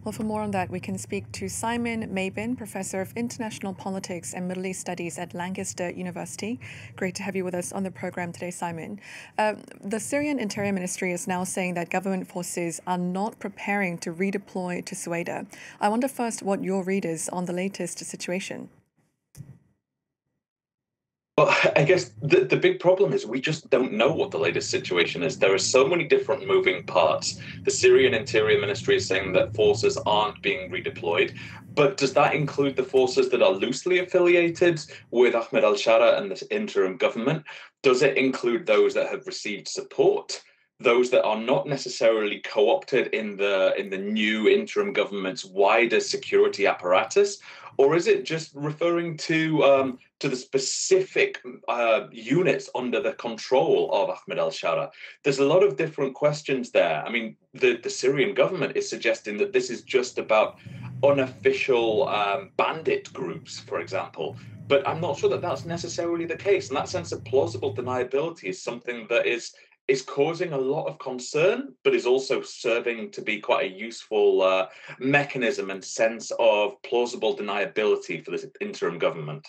Well, for more on that, we can speak to Simon Mabon, Professor of International Politics and Middle East Studies at Lancaster University. Great to have you with us on the program today, Simon. The Syrian Interior Ministry is now saying that government forces are not preparing to redeploy to Sweida. I wonder first what your read is on the latest situation. Well, I guess the big problem is we just don't know what the latest situation is. There are so many different moving parts. The Syrian Interior Ministry is saying that forces aren't being redeployed, but does that include the forces that are loosely affiliated with Ahmed al-Shara and the interim government? Does it include those that have received support? Those that are not necessarily co-opted in the new interim government's wider security apparatus, or is it just referring to the specific units under the control of Ahmed al-Shara? There's a lot of different questions there. I mean, the Syrian government is suggesting that this is just about unofficial bandit groups, for example. But I'm not sure that that's necessarily the case. And that sense of plausible deniability is something that is causing a lot of concern, but is also serving to be quite a useful mechanism and sense of plausible deniability for this interim government.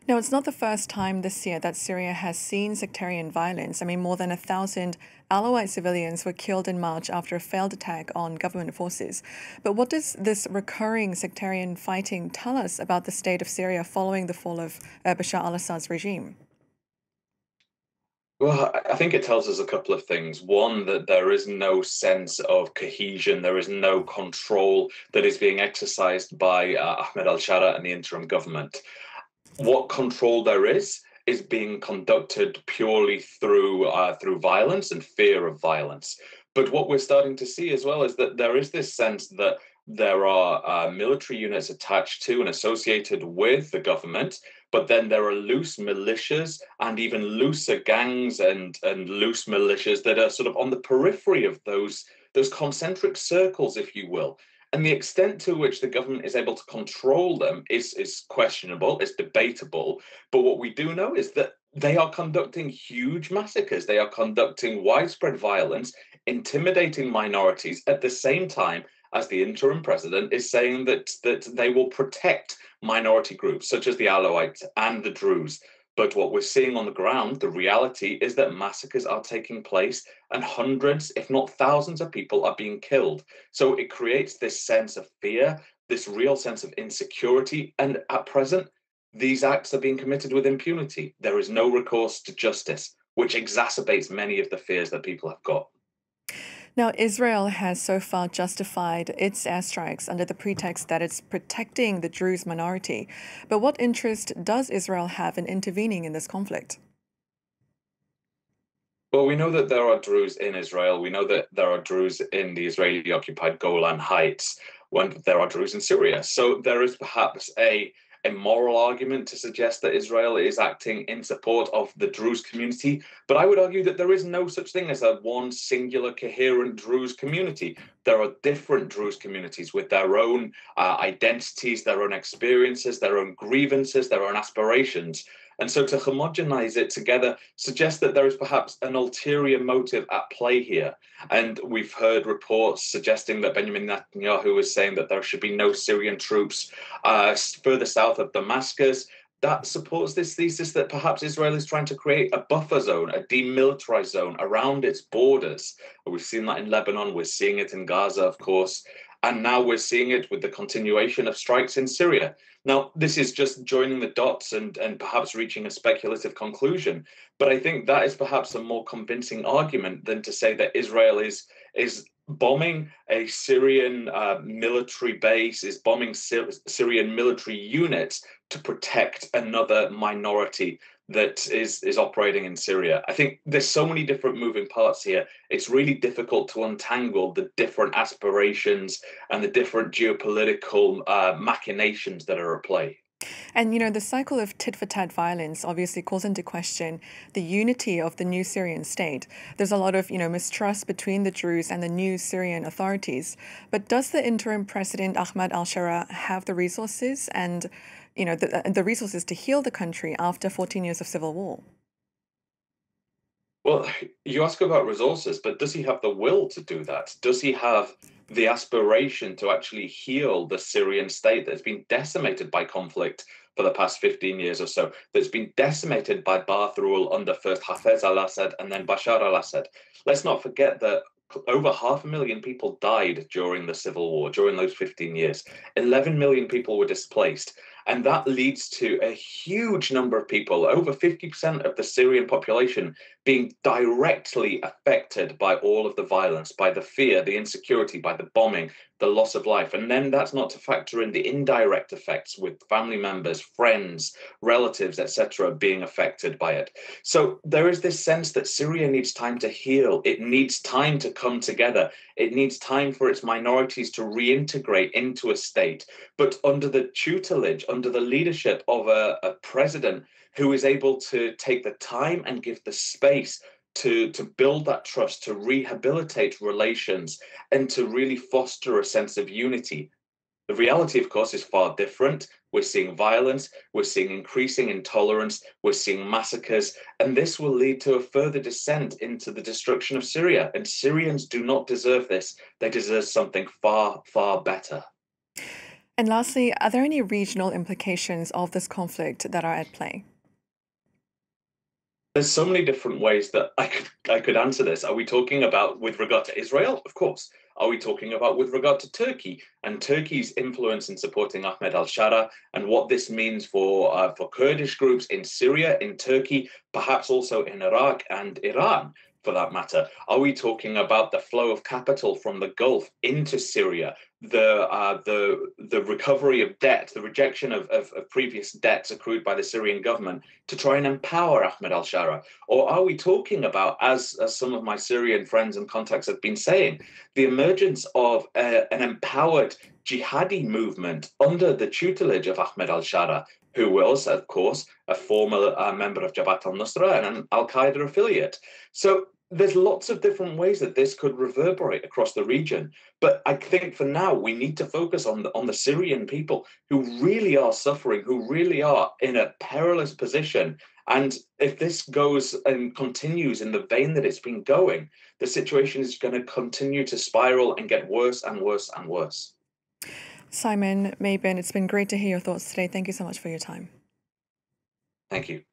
Now, it's not the first time this year that Syria has seen sectarian violence. I mean, more than 1,000 Alawite civilians were killed in March after a failed attack on government forces. But what does this recurring sectarian fighting tell us about the state of Syria following the fall of Bashar al-Assad's regime? Well, I think it tells us a couple of things. One, that there is no sense of cohesion, there is no control that is being exercised by Ahmed al-Shara and the interim government. What control there is being conducted purely through violence and fear of violence. But what we're starting to see as well is that there is this sense that there are military units attached to and associated with the government, but then there are loose militias and even looser gangs and loose militias that are sort of on the periphery of those concentric circles, if you will. And the extent to which the government is able to control them is questionable, is debatable. But what we do know is that they are conducting huge massacres. They are conducting widespread violence, intimidating minorities at the same time as the interim president is saying that they will protect minority groups such as the Alawites and the Druze. But what we're seeing on the ground, the reality is that massacres are taking place and hundreds, if not thousands, of people are being killed. So it creates this sense of fear, this real sense of insecurity. And at present, these acts are being committed with impunity. There is no recourse to justice, which exacerbates many of the fears that people have got. Now, Israel has so far justified its airstrikes under the pretext that it's protecting the Druze minority. But what interest does Israel have in intervening in this conflict? Well, we know that there are Druze in Israel. We know that there are Druze in the Israeli-occupied Golan Heights, when there are Druze in Syria. So there is perhaps a moral argument to suggest that Israel is acting in support of the Druze community. But I would argue that there is no such thing as a one singular coherent Druze community. There are different Druze communities with their own identities, their own experiences, their own grievances, their own aspirations. And so to homogenize it together suggests that there is perhaps an ulterior motive at play here. And we've heard reports suggesting that Benjamin Netanyahu is saying that there should be no Syrian troops further south of Damascus. That supports this thesis that perhaps Israel is trying to create a buffer zone, a demilitarized zone around its borders. We've seen that in Lebanon, we're seeing it in Gaza, of course, and now we're seeing it with the continuation of strikes in Syria. Now, this is just joining the dots and perhaps reaching a speculative conclusion, but I think that is perhaps a more convincing argument than to say that Israel is bombing a Syrian military base, is bombing Syrian military units to protect another minority that is operating in Syria. I think there's so many different moving parts here. It's really difficult to untangle the different aspirations and the different geopolitical machinations that are at play. And, the cycle of tit-for-tat violence obviously calls into question the unity of the new Syrian state. There's a lot of, mistrust between the Druze and the new Syrian authorities. But does the interim president, Ahmed al-Shara, have the resources and, the resources to heal the country after 14 years of civil war? Well, you ask about resources, but does he have the will to do that? Does he have the aspiration to actually heal the Syrian state that's been decimated by conflict for the past 15 years or so, that's been decimated by Ba'ath rule under first Hafez al-Assad and then Bashar al-Assad. Let's not forget that over 500,000 people died during the civil war, during those 15 years. 11 million people were displaced. And that leads to a huge number of people, over 50% of the Syrian population, being directly affected by all of the violence, by the fear, the insecurity, by the bombing, the loss of life. And then that's not to factor in the indirect effects with family members, friends, relatives, etc., being affected by it. So there is this sense that Syria needs time to heal. It needs time to come together. It needs time for its minorities to reintegrate into a state, but under the tutelage, under the leadership of a president who is able to take the time and give the space to build that trust, to rehabilitate relations, and to really foster a sense of unity. The reality, of course, is far different. We're seeing violence, we're seeing increasing intolerance, we're seeing massacres, and this will lead to a further descent into the destruction of Syria. And Syrians do not deserve this. They deserve something far, far better. And lastly, are there any regional implications of this conflict that are at play? There's so many different ways that I could answer this. Are we talking about with regard to Israel? Of course. Are we talking about with regard to Turkey and Turkey's influence in supporting Ahmed al-Shara and what this means for Kurdish groups in Syria, in Turkey, perhaps also in Iraq and Iran, for that matter? Are we talking about the flow of capital from the Gulf into Syria, the recovery of debt, the rejection of previous debts accrued by the Syrian government to try and empower Ahmed al-Shara? Or are we talking about, as some of my Syrian friends and contacts have been saying, the emergence of an empowered jihadi movement under the tutelage of Ahmed al-Shara, who was, of course, a former member of Jabhat al-Nusra and an al-Qaeda affiliate? So there's lots of different ways that this could reverberate across the region. But I think for now, we need to focus on the Syrian people who really are suffering, who really are in a perilous position. And if this goes and continues in the vein that it's been going, the situation is going to continue to spiral and get worse and worse and worse. Simon Mabon, it's been great to hear your thoughts today. Thank you so much for your time. Thank you.